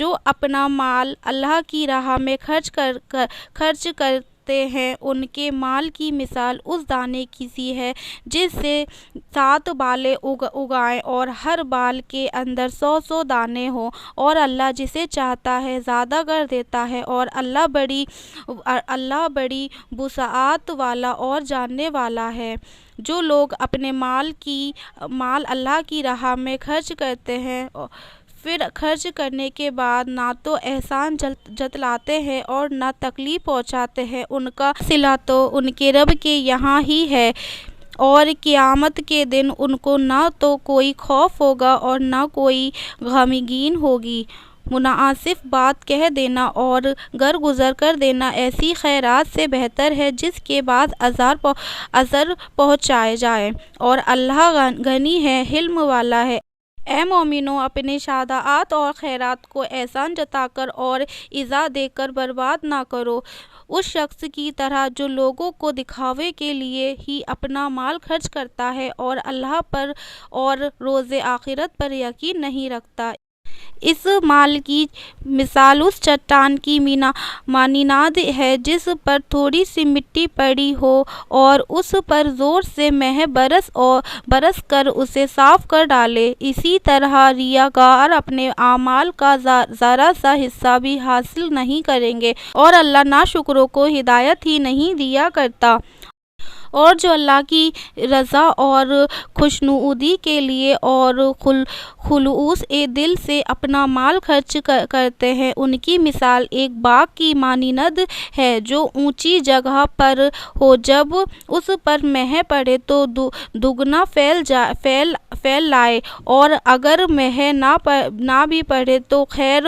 جو اپنا مال اللہ کی راہ میں خرچ کرتے ہیں ان کے مال کی مثال اس دانے کی سی ہے جس سے 7 بالیں اگائیں اور ہر بال کے اندر 100 دانے ہوں، اور اللہ جسے چاہتا ہے زیادہ کر دیتا ہے، اور اللہ بڑی وسعت والا اور جاننے والا ہے۔ جو لوگ اپنے مال اللہ کی راہ میں خرچ کرتے ہیں پھر خرچ کرنے کے بعد نہ تو احسان جتلاتے ہیں اور نہ تکلیف پہنچاتے ہیں، ان کا صلہ تو ان کے رب کے یہاں ہی ہے، اور قیامت کے دن ان کو نہ تو کوئی خوف ہوگا اور نہ کوئی غمگین ہوگی۔ مناسب بات کہہ دینا اور درگزر کر دینا ایسی خیرات سے بہتر ہے جس کے بعد اثر پہنچایا جائے، اور اللہ غنی ہے، حلم والا ہے۔ اے مومنو، اپنے سعادات اور خیرات کو احسان جتا کر اور ایذا دے کر برباد نہ کرو، اس شخص کی طرح جو لوگوں کو دکھاوے کے لیے ہی اپنا مال خرچ کرتا ہے اور اللہ پر اور روز آخرت پر یقین نہیں رکھتا۔ اس مال کی مثال اس چٹان کی مانند ہے جس پر تھوڑی سی مٹی پڑی ہو اور اس پر زور سے مہ برس کر اسے صاف کر ڈالے۔ اسی طرح ریاکار اپنے اعمال کا ذرا سا حصہ بھی حاصل نہیں کریں گے، اور اللہ ناشکروں کو ہدایت ہی نہیں دیا کرتا۔ اور جو اللہ کی رضا اور خوشنودی کے لیے اور خلوص دل سے اپنا مال خرچ کرتے ہیں ان کی مثال ایک باغ کی مانند ہے جو اونچی جگہ پر ہو، جب اس پر مہ پڑے تو دگنا پھیل لائے، اور اگر مہ نہ بھی پڑے تو خیر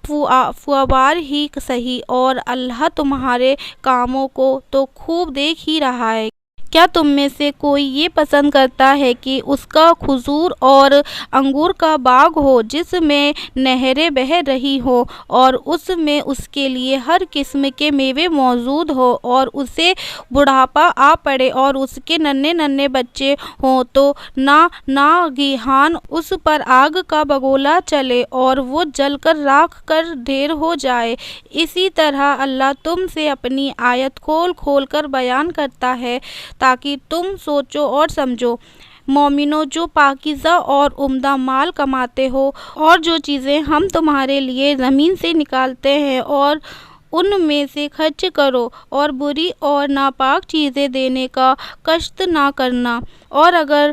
فوار ہی سہی، اور اللہ تمہارے کاموں کو تو خوب دیکھ ہی رہا ہے۔ کیا تم میں سے کوئی یہ پسند کرتا ہے کہ اس کا کھجور اور انگور کا باغ ہو جس میں نہریں بہہ رہی ہوں اور اس میں اس کے لیے ہر قسم کے میوے موجود ہوں، اور اسے بڑھاپا آ پڑے اور اس کے ننھے بچے ہوں تو ناگہان اس پر آگ کا بگولا چلے اور وہ جل کر راکھ کر ڈھیر ہو جائے؟ اسی طرح اللہ تم سے اپنی آیت کھول کر بیان کرتا ہے تاکہ تم سوچو اور سمجھو۔ مومنو، جو پاکیزہ اور عمدہ مال کماتے ہو اور جو چیزیں ہم تمہارے لیے زمین سے نکالتے ہیں اور ان میں سے خرچ کرو، اور بری اور ناپاک چیزیں دینے کا کشت نہ کرنا، اور اگر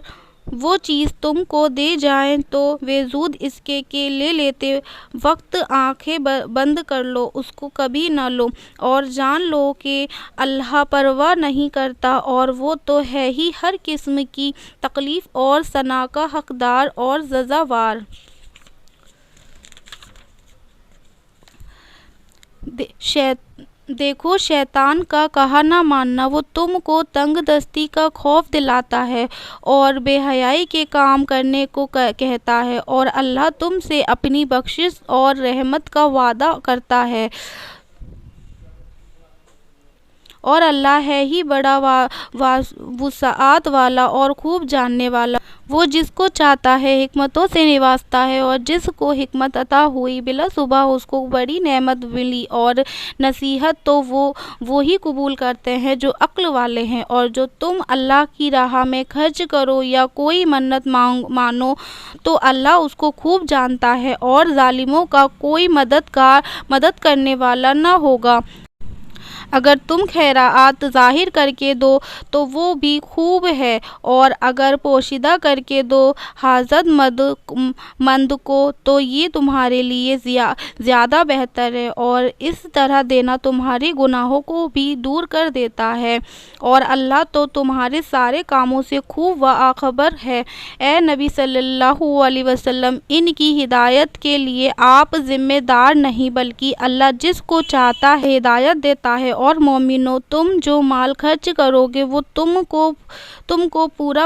وہ چیز تم کو دے جائیں تو وجود اس کے کہ لے لیتے وقت آنکھیں بند کر لو، اس کو کبھی نہ لو، اور جان لو کہ اللہ پرواہ نہیں کرتا اور وہ تو ہے ہی ہر قسم کی تکلیف اور ثنا کا حقدار اور سزاوار۔ دیکھو، شیطان کا کہا نہ ماننا وہ تم کو تنگ دستی کا خوف دلاتا ہے اور بے حیائی کے کام کرنے کو کہتا ہے، اور اللہ تم سے اپنی بخشش اور رحمت کا وعدہ کرتا ہے، اور اللہ ہے ہی بڑا وسعت والا اور خوب جاننے والا۔ وہ جس کو چاہتا ہے حکمتوں سے نوازتا ہے، اور جس کو حکمت عطا ہوئی بلا شبہ اس کو بڑی نعمت ملی، اور نصیحت تو وہی قبول کرتے ہیں جو عقل والے ہیں۔ اور جو تم اللہ کی راہ میں خرچ کرو یا کوئی منت مانو تو اللہ اس کو خوب جانتا ہے، اور ظالموں کا کوئی مدد کرنے والا نہ ہوگا۔ اگر تم خیرات ظاہر کر کے دو تو وہ بھی خوب ہے، اور اگر پوشیدہ کر کے دو حاجت مند کو تو یہ تمہارے لیے زیادہ بہتر ہے، اور اس طرح دینا تمہارے گناہوں کو بھی دور کر دیتا ہے، اور اللہ تو تمہارے سارے کاموں سے خوب باخبر ہے۔ اے نبی صلی اللہ علیہ وسلم، ان کی ہدایت کے لیے آپ ذمہ دار نہیں بلکہ اللہ جس کو چاہتا ہے ہدایت دیتا ہے۔ اور مومنو، تم جو مال خرچ کرو گے وہ تم کو پورا